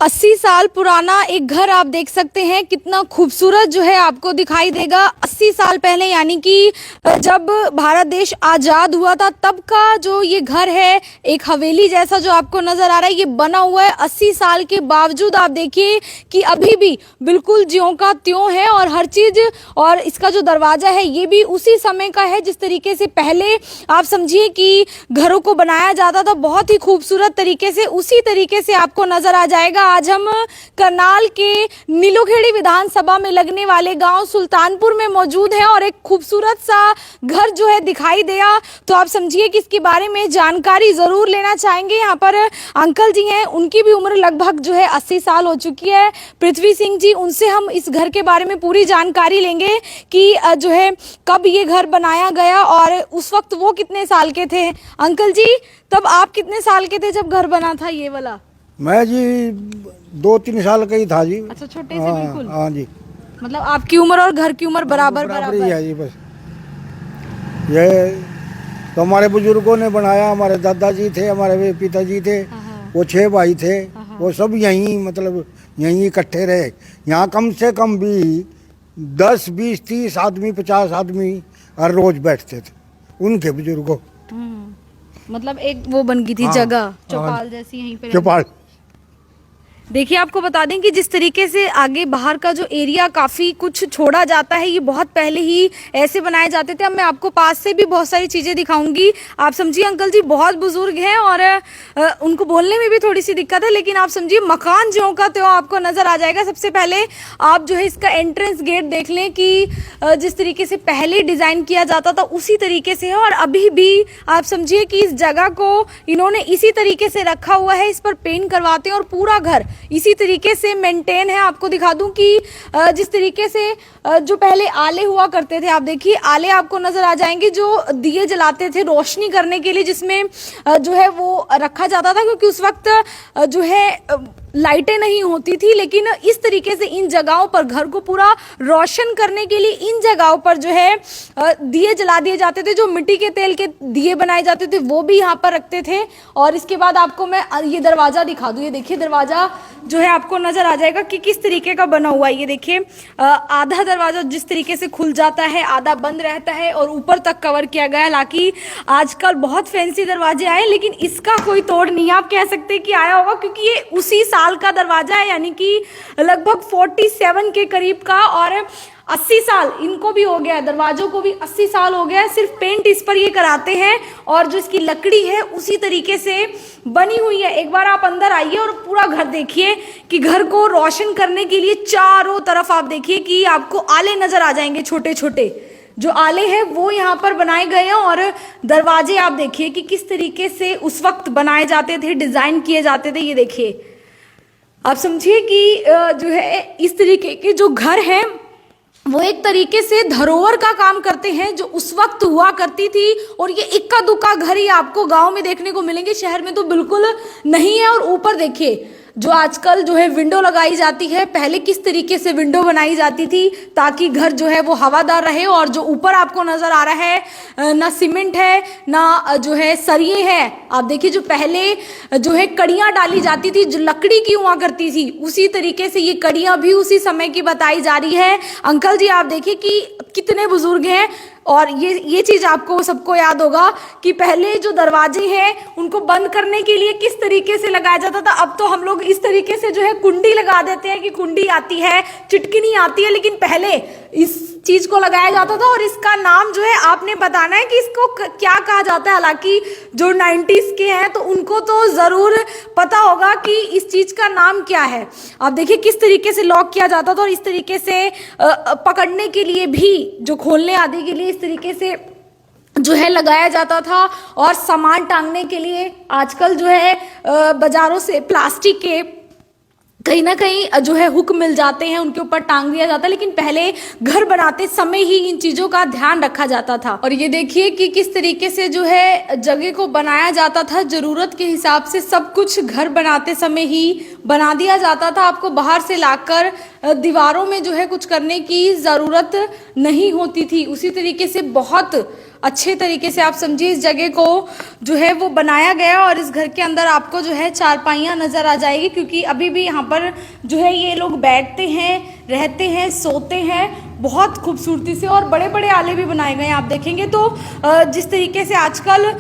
80 साल पुराना एक घर आप देख सकते हैं, कितना खूबसूरत जो है आपको दिखाई देगा। 80 साल पहले यानी कि जब भारत देश आज़ाद हुआ था तब का जो ये घर है, एक हवेली जैसा जो आपको नज़र आ रहा है, ये बना हुआ है। 80 साल के बावजूद आप देखिए कि अभी भी बिल्कुल ज्यों का त्यों है और हर चीज़, और इसका जो दरवाज़ा है ये भी उसी समय का है जिस तरीके से पहले आप समझिए कि घरों को बनाया जाता था, बहुत ही खूबसूरत तरीके से, उसी तरीके से आपको नज़र आ जाएगा। आज हम करनाल के नीलोखेड़ी विधानसभा में लगने वाले गांव सुल्तानपुर में मौजूद हैं और एक खूबसूरत सा घर जो है दिखाई दिया, तो आप समझिए कि इसके बारे में जानकारी जरूर लेना चाहेंगे। यहाँ पर अंकल जी हैं, उनकी भी उम्र लगभग जो है 80 साल हो चुकी है, पृथ्वी सिंह जी, उनसे हम इस घर के बारे में पूरी जानकारी लेंगे कि जो है कब ये घर बनाया गया और उस वक्त वो कितने साल के थे। अंकल जी, तब आप कितने साल के थे जब घर बना था ये वाला? मैं जी 2-3 साल का ही था जी। अच्छा, छोटे से बिल्कुल। हाँ जी, मतलब आपकी उम्र और घर की उम्र बराबर बराबर ही है जी। बस ये तो हमारे बुजुर्गों ने बनाया, हमारे दादाजी थे, हमारे पिताजी थे, वो 6 भाई थे, वो सब यहीं मतलब यहीं इकट्ठे रहे। यहाँ कम से कम भी 10, 20, 30 आदमी, 50 आदमी हर रोज बैठते थे उनके बुजुर्गों। मतलब एक वो बन गई थी जगह, चौपाल जैसी यहीं पे। चौपाल। देखिए, आपको बता दें कि जिस तरीके से आगे बाहर का जो एरिया काफ़ी कुछ छोड़ा जाता है, ये बहुत पहले ही ऐसे बनाए जाते थे। अब मैं आपको पास से भी बहुत सारी चीज़ें दिखाऊंगी। आप समझिए अंकल जी बहुत बुजुर्ग हैं और उनको बोलने में भी थोड़ी सी दिक्कत है, लेकिन आप समझिए मकान ज्यों का त्यों आपको नज़र आ जाएगा। सबसे पहले आप जो है इसका एंट्रेंस गेट देख लें कि जिस तरीके से पहले डिज़ाइन किया जाता था उसी तरीके से है, और अभी भी आप समझिए कि इस जगह को इन्होंने इसी तरीके से रखा हुआ है। इस पर पेंट करवाते हैं और पूरा घर इसी तरीके से मेंटेन है। आपको दिखा दूं कि जिस तरीके से जो पहले आले हुआ करते थे, आप देखिए आले आपको नजर आ जाएंगे जो दिए जलाते थे रोशनी करने के लिए, जिसमें जो है वो रखा जाता था, क्योंकि उस वक्त जो है लाइटें नहीं होती थी। लेकिन इस तरीके से इन जगहों पर घर को पूरा रोशन करने के लिए इन जगहों पर जो है दिए जला दिए जाते थे। जो मिट्टी के तेल के दिए बनाए जाते थे वो भी यहाँ पर रखते थे। और इसके बाद आपको मैं ये दरवाजा दिखा दूं। ये देखिए दरवाजा जो है आपको नजर आ जाएगा कि किस तरीके का बना हुआ है। ये देखिए आधा दरवाजा जिस तरीके से खुल जाता है, आधा बंद रहता है और ऊपर तक कवर किया गया है। हालांकि आजकल बहुत फैंसी दरवाजे आए, लेकिन इसका कोई तोड़ नहीं आप कह सकते कि आया होगा, क्योंकि ये उसी साल का दरवाजा है, यानी कि लगभग 47 के करीब का। और 80 साल इनको भी हो गया है, दरवाजों को भी 80 साल हो गया है। सिर्फ पेंट इस पर ये कराते हैं और जो इसकी लकड़ी है उसी तरीके से बनी हुई है। एक बार आप अंदर आइए और पूरा घर देखिए कि घर को रोशन करने के लिए चारों तरफ आप देखिए कि आपको आले नजर आ जाएंगे, छोटे छोटे जो आले हैं वो यहाँ पर बनाए गए हैं। और दरवाजे आप देखिए कि किस तरीके से उस वक्त बनाए जाते थे, डिजाइन किए जाते थे। ये देखिए आप समझिए कि जो है इस तरीके के जो घर हैं वो एक तरीके से धरोहर का काम करते हैं जो उस वक्त हुआ करती थी। और ये इक्का दुक्का घर ही आपको गांव में देखने को मिलेंगे, शहर में तो बिल्कुल नहीं है। और ऊपर देखिए जो आजकल जो है विंडो लगाई जाती है, पहले किस तरीके से विंडो बनाई जाती थी ताकि घर जो है वो हवादार रहे। और जो ऊपर आपको नजर आ रहा है ना सीमेंट है ना जो है सरिये हैं। आप देखिए जो पहले जो है कड़ियां डाली जाती थी जो लकड़ी की हुआ करती थी, उसी तरीके से ये कड़ियां भी उसी समय की बताई जा रही है। अंकल जी आप देखिए कि कितने बुजुर्ग हैं। और ये चीज आपको सबको याद होगा कि पहले जो दरवाजे हैं उनको बंद करने के लिए किस तरीके से लगाया जाता था। अब तो हम लोग इस तरीके से जो है कुंडी लगा देते हैं कि कुंडी आती है, चिटकिनी आती है, लेकिन पहले इस चीज को लगाया जाता था। और इसका नाम जो है आपने बताना है कि इसको क्या कहा जाता है। हालांकि जो 90s के हैं तो उनको तो जरूर पता होगा कि इस चीज का नाम क्या है। आप देखिए किस तरीके से लॉक किया जाता था और इस तरीके से पकड़ने के लिए भी, जो खोलने आदि के लिए इस तरीके से जो है लगाया जाता था। और सामान टांगने के लिए आजकल जो है बाजारों से प्लास्टिक के कहीं ना कहीं जो है हुक मिल जाते हैं, उनके ऊपर टांग दिया जाता है, लेकिन पहले घर बनाते समय ही इन चीजों का ध्यान रखा जाता था। और ये देखिए कि किस तरीके से जो है जगह को बनाया जाता था, जरूरत के हिसाब से सब कुछ घर बनाते समय ही बना दिया जाता था। आपको बाहर से लाकर दीवारों में जो है कुछ करने की जरूरत नहीं होती थी। उसी तरीके से बहुत अच्छे तरीके से आप समझिए इस जगह को जो है वो बनाया गया और इस घर के अंदर आपको जो है चारपाइयाँ नजर आ जाएगी, क्योंकि अभी भी यहाँ पर जो है ये लोग बैठते हैं, रहते हैं, सोते हैं बहुत खूबसूरती से। और बड़े बड़े आले भी बनाए गए हैं। आप देखेंगे तो जिस तरीके से आजकल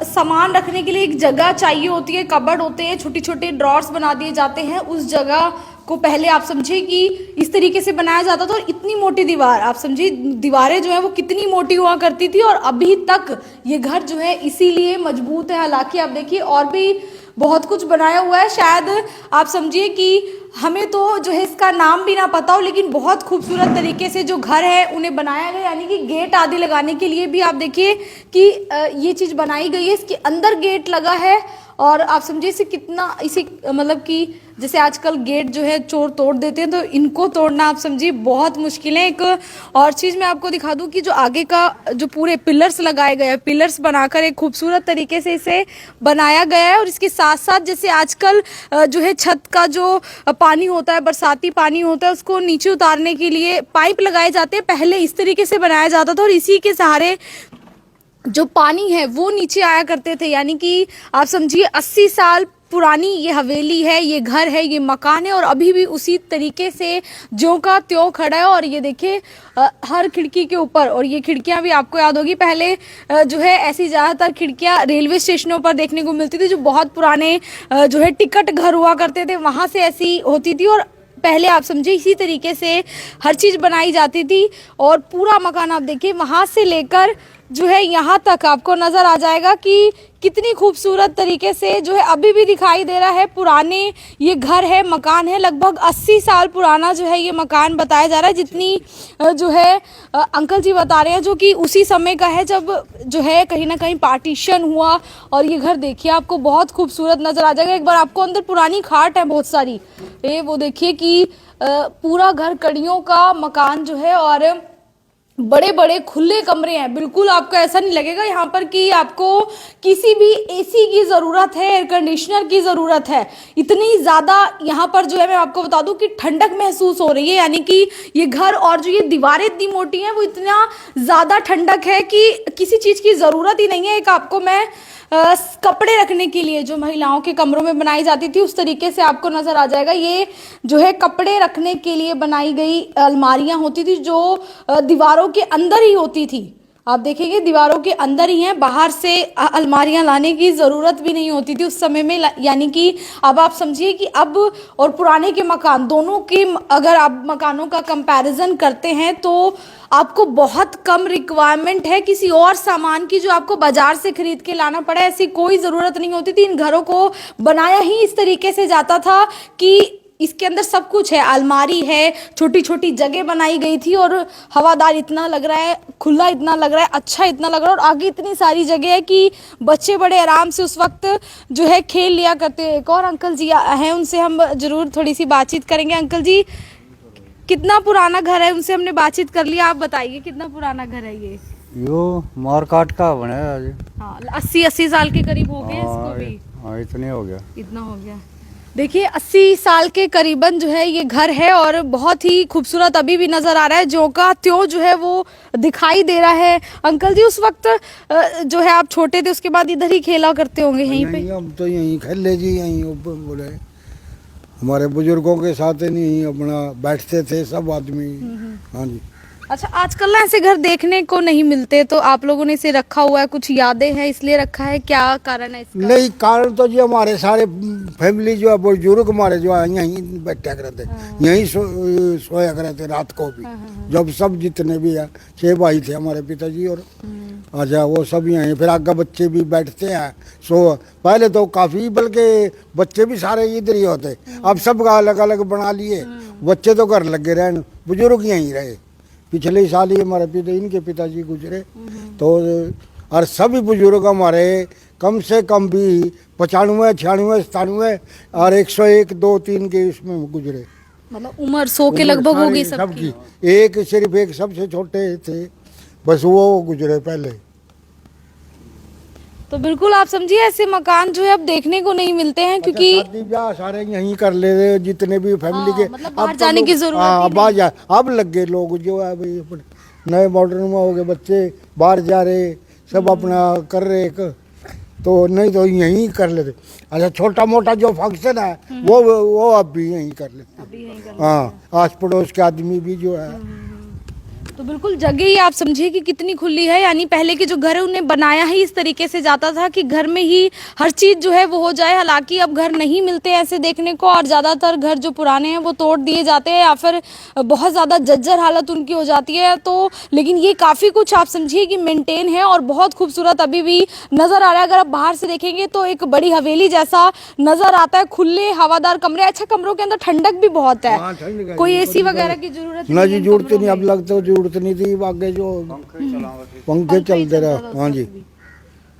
सामान रखने के लिए एक जगह चाहिए होती है, कबर्ड होते हैं, छोटी छोटे ड्रॉर्स बना दिए जाते हैं, उस जगह को पहले आप समझिए कि इस तरीके से बनाया जाता था। और इतनी मोटी दीवार, आप समझिए दीवारें जो है वो कितनी मोटी हुआ करती थी और अभी तक ये घर जो है इसीलिए मजबूत है। हालांकि आप देखिए और भी बहुत कुछ बनाया हुआ है, शायद आप समझिए कि हमें तो जो है इसका नाम भी ना पता हो, लेकिन बहुत खूबसूरत तरीके से जो घर है उन्हें बनाया गया। यानी कि गेट आदि लगाने के लिए भी आप देखिए कि ये चीज़ बनाई गई है, इसके अंदर गेट लगा है। और आप समझिए इसे कितना, इसे मतलब कि जैसे आजकल गेट जो है चोर तोड़ देते हैं, तो इनको तोड़ना आप समझिए बहुत मुश्किल है। एक और चीज़ मैं आपको दिखा दूं कि जो आगे का जो पूरे पिलर्स लगाए गए हैं, पिलर्स बनाकर एक खूबसूरत तरीके से इसे बनाया गया है। और इसके साथ साथ जैसे आजकल जो है छत का जो पानी होता है, बरसाती पानी होता है, उसको नीचे उतारने के लिए पाइप लगाए जाते हैं। पहले इस तरीके से बनाया जाता था और इसी के सहारे जो पानी है वो नीचे आया करते थे। यानी कि आप समझिए 80 साल पुरानी ये हवेली है, ये घर है, ये मकान है और अभी भी उसी तरीके से ज्यों का त्यों खड़ा है। और ये देखिए हर खिड़की के ऊपर, और ये खिड़कियां भी आपको याद होगी पहले जो है ऐसी ज़्यादातर खिड़कियां रेलवे स्टेशनों पर देखने को मिलती थी, जो बहुत पुराने जो है टिकट घर हुआ करते थे, वहाँ से ऐसी होती थी। और पहले आप समझिए इसी तरीके से हर चीज़ बनाई जाती थी। और पूरा मकान आप देखिए वहाँ से लेकर जो है यहाँ तक आपको नज़र आ जाएगा कि कितनी खूबसूरत तरीके से जो है अभी भी दिखाई दे रहा है। पुराने ये घर है, मकान है, लगभग 80 साल पुराना जो है ये मकान बताया जा रहा है। जितनी जो है अंकल जी बता रहे हैं जो कि उसी समय का है जब जो है कहीं ना कहीं पार्टीशन हुआ। और ये घर देखिए आपको बहुत खूबसूरत नज़र आ जाएगा। एक बार आपको अंदर पुरानी खाट है बहुत सारी, वो देखिए कि पूरा घर कड़ियों का मकान जो है और बड़े बड़े खुले कमरे हैं। बिल्कुल आपको ऐसा नहीं लगेगा यहाँ पर कि आपको किसी भी एसी की ज़रूरत है, एयर कंडीशनर की ज़रूरत है। इतनी ज़्यादा यहाँ पर जो है मैं आपको बता दूं कि ठंडक महसूस हो रही है। यानी कि ये घर और जो ये दीवारें इतनी मोटी हैं वो इतना ज़्यादा ठंडक है कि किसी चीज़ की ज़रूरत ही नहीं है। एक आपको मैं कपड़े रखने के लिए जो महिलाओं के कमरों में बनाई जाती थी उस तरीके से आपको नज़र आ जाएगा। ये जो है कपड़े रखने के लिए बनाई गई अलमारियां होती थी जो दीवारों के अंदर ही होती थी। आप देखेंगे दीवारों के अंदर ही हैं, बाहर से अलमारियां लाने की ज़रूरत भी नहीं होती थी उस समय में। यानी कि अब आप समझिए कि अब और पुराने के मकान दोनों के अगर आप मकानों का कंपैरिजन करते हैं तो आपको बहुत कम रिक्वायरमेंट है किसी और सामान की जो आपको बाजार से खरीद के लाना पड़े। ऐसी कोई ज़रूरत नहीं होती थी। इन घरों को बनाया ही इस तरीके से जाता था कि इसके अंदर सब कुछ है, अलमारी है, छोटी छोटी जगह बनाई गई थी और हवादार इतना लग रहा है, खुला इतना लग रहा है, अच्छा इतना लग रहा है। और आगे इतनी सारी जगह है कि बच्चे बड़े आराम से उस वक्त जो है खेल लिया करते हैं। एक और अंकल जी हैं, उनसे हम जरूर थोड़ी सी बातचीत करेंगे। अंकल जी कितना पुराना घर है, उनसे हमने बातचीत कर लिया, आप बताइए कितना पुराना घर है ये? यो मारकाट का बना है आज। हाँ 80 साल के करीब हो गए इसको भी। हाँ इतने हो गया, इतना हो गया। देखिए 80 साल के करीबन जो है ये घर है और बहुत ही खूबसूरत अभी भी नज़र आ रहा है, ज्यों का त्यों जो है वो दिखाई दे रहा है। अंकल जी उस वक्त जो है आप छोटे थे उसके बाद इधर ही खेला करते होंगे यहीं पे? हम तो यहीं खेले जी, यहीं बोले हमारे बुजुर्गों के साथ नहीं अपना बैठते थे सब आदमी। हाँ जी। अच्छा आजकल ना ऐसे घर देखने को नहीं मिलते, तो आप लोगों ने इसे रखा हुआ है, कुछ यादें हैं इसलिए रखा है, क्या कारण है इसका? नहीं कारण तो जी हमारे सारे फैमिली जो है बुजुर्ग हमारे जो है यहीं बैठा करते, यहीं सोया करते रात को भी। जब सब जितने भी है 6 भाई थे हमारे पिताजी और अच्छा वो सब यहीं, फिर आगे बच्चे भी बैठते हैं। सो पहले तो काफ़ी बल्कि बच्चे भी सारे इधर ही होते, अब सब अलग अलग बना लिए। बच्चे तो घर लगे रहन, बुजुर्ग यहीं रहे। पिछले साल ही हमारे इनके पिताजी गुजरे तो और सभी बुजुर्ग हमारे कम से कम भी 95, 96, 97 और 101, 2, 3 के इसमें गुजरे। मतलब उम्र 100 के लगभग होगी सबकी। एक सिर्फ एक सबसे छोटे थे बस वो गुजरे पहले। तो बिल्कुल आप समझिए ऐसे मकान जो है अब देखने को नहीं मिलते हैं क्योंकि शादी ब्याह सारे यहीं कर ले रहे जितने भी फैमिली के। मतलब बाहर जाने की जरूरत ही नहीं। अब लग गए लोग जो है भाई नए मॉडर्न में हो गए, बच्चे बाहर जा रहे सब अपना कर रहे एक, तो नहीं तो यहीं कर लेते। अच्छा छोटा मोटा जो फंक्शन है वो अब भी यहीं कर लेते। हाँ, आस पड़ोस के आदमी भी जो है। तो बिल्कुल जगह ही आप समझिए कि कितनी खुली है, यानी पहले के जो घर है उन्हें बनाया ही इस तरीके से जाता था कि घर में ही हर चीज जो है वो हो जाए। हालांकि अब घर नहीं मिलते ऐसे देखने को, और ज्यादातर घर जो पुराने हैं वो तोड़ दिए जाते हैं या फिर बहुत ज्यादा जर्जर हालत उनकी हो जाती है। तो लेकिन ये काफी कुछ आप समझिए कि मेंटेन है और बहुत खूबसूरत अभी भी नजर आ रहा है। अगर आप बाहर से देखेंगे तो एक बड़ी हवेली जैसा नजर आता है, खुले हवादार कमरे। अच्छा, कमरों के अंदर ठंडक भी बहुत है, हाँ, ठंड है। कोई एसी वगैरह की जरूरत ना जी, है जरूरत कमरों नहीं, अब में। लगता है जरूरत नहीं थी, आगे जो पंखे चलते रहे। हाँ जी।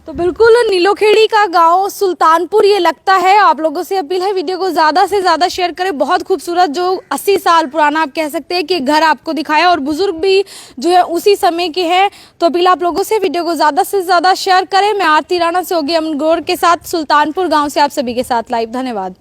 तो बिल्कुल नीलोखेड़ी का गांव सुल्तानपुर ये लगता है। आप लोगों से अपील है वीडियो को ज्यादा से ज्यादा शेयर करें। बहुत खूबसूरत जो 80 साल पुराना आप कह सकते हैं कि घर आपको दिखाया, और बुजुर्ग भी जो है उसी समय के हैं। तो अपील आप लोगों से वीडियो को ज्यादा से ज्यादा शेयर करें। मैं आरती राणा से होगी अमन गौर के साथ सुल्तानपुर गाँव से आप सभी के साथ लाइव। धन्यवाद।